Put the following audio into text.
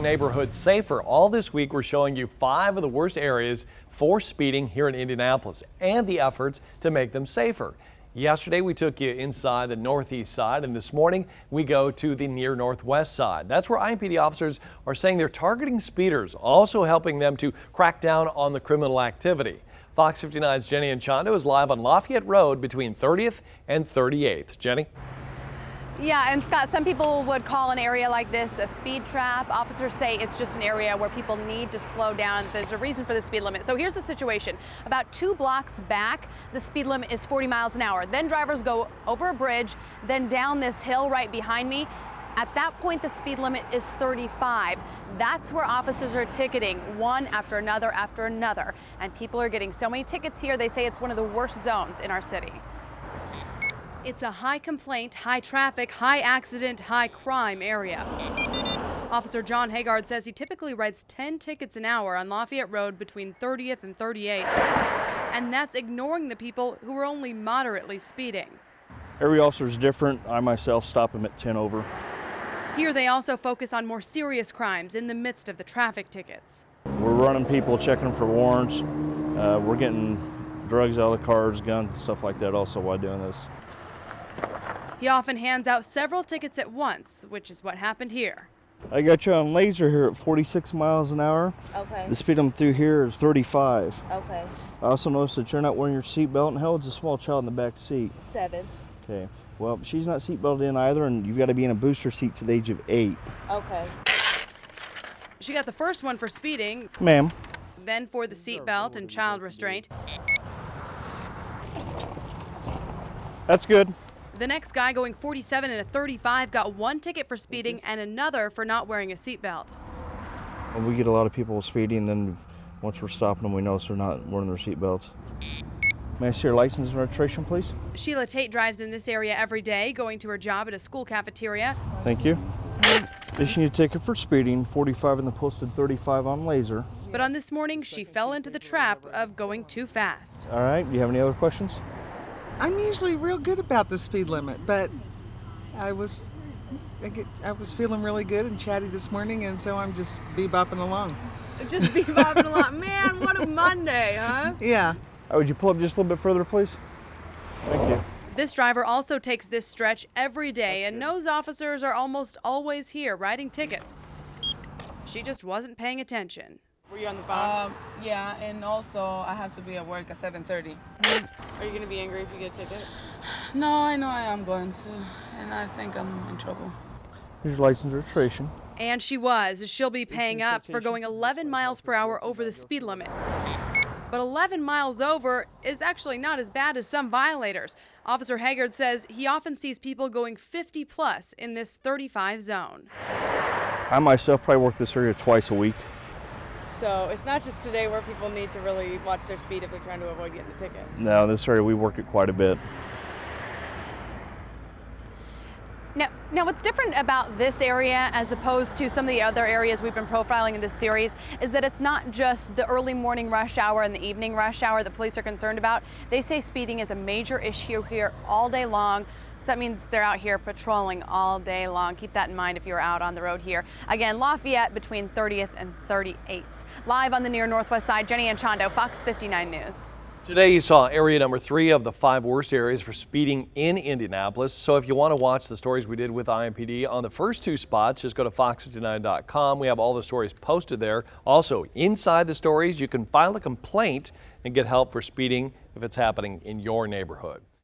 Neighborhood safer. All this week we're showing you 5 of the worst areas for speeding here in Indianapolis and the efforts to make them safer. Yesterday we took you inside the northeast side, and this morning we go to the near northwest side. That's where IMPD officers are saying they're targeting speeders, also helping them to crack down on the criminal activity. Fox 59's Jenny Anchondo is live on Lafayette Road between 30th and 38th. Jenny? Yeah, and Scott, some people would call an area like this a speed trap. Officers say it's just an area where people need to slow down. There's a reason for the speed limit. So here's the situation. About 2 blocks back, the speed limit is 40 miles an hour. Then drivers go over a bridge, then down this hill right behind me. At that point, the speed limit is 35. That's where officers are ticketing one after another after another. And people are getting so many tickets here, they say it's one of the worst zones in our city. It's a high complaint, high traffic, high accident, high crime area. Officer John Haggard says he typically writes 10 tickets an hour on Lafayette Road between 30th and 38th. And that's ignoring the people who are only moderately speeding. Every officer is different. I myself stop them at 10 over. Here they also focus on more serious crimes in the midst of the traffic tickets. We're running people, checking them for warrants. We're getting drugs out of the cars, guns, and stuff like that also while doing this. He often hands out several tickets at once, which is what happened here. I got you on laser here at 46 miles an hour. Okay. The speed I'm through here is 35. Okay. I also noticed that you're not wearing your seatbelt, and how old's a small child in the back seat? 7. Okay. Well, she's not seatbelted in either, and you've got to be in a booster seat to the age of 8. Okay. She got the first one for speeding. Ma'am. Then for the seatbelt and child restraint. That's good. The next guy, going 47 and a 35, got 1 ticket for speeding and another for not wearing a seatbelt. Well, we get a lot of people speeding, and then once we're stopping them, we notice they're not wearing their seatbelts. May I see your license and registration, please? Sheila Tate drives in this area every day, going to her job at a school cafeteria. Thank you. Issuing you a ticket for speeding, 45 in the posted 35 on laser. But on this morning, she fell into the trap of going too fast. All right, do you have any other questions? I'm usually real good about the speed limit, but I was feeling really good and chatty this morning, and so I'm just bebopping along. Just bebopping along. Man, what a Monday, huh? Yeah. Would you pull up just a little bit further, please? Thank you. This driver also takes this stretch every day and knows officers are almost always here writing tickets. She just wasn't paying attention. Were you on the phone? Yeah, and also I have to be at work at 7:30. Are you going to be angry if you get a ticket? No, I know I am going to, and I think I'm in trouble. Here's your license and registration. And she was. She'll be paying up for going 11 miles per hour over the speed limit. But 11 miles over is actually not as bad as some violators. Officer Haggard says he often sees people going 50 plus in this 35 zone. I myself probably work this area twice a week. So it's not just today where people need to really watch their speed if they're trying to avoid getting a ticket. No, this area we work it quite a bit. Now what's different about this area as opposed to some of the other areas we've been profiling in this series is that it's not just the early morning rush hour and the evening rush hour that police are concerned about. They say speeding is a major issue here all day long. So that means they're out here patrolling all day long. Keep that in mind if you're out on the road here. Again, Lafayette between 30th and 38th. Live on the near northwest side, Jenny Anchondo, Fox 59 News. Today you saw area number 3 of the 5 worst areas for speeding in Indianapolis. So if you want to watch the stories we did with IMPD on the first 2 spots, just go to fox59.com. We have all the stories posted there. Also, inside the stories, you can file a complaint and get help for speeding if it's happening in your neighborhood.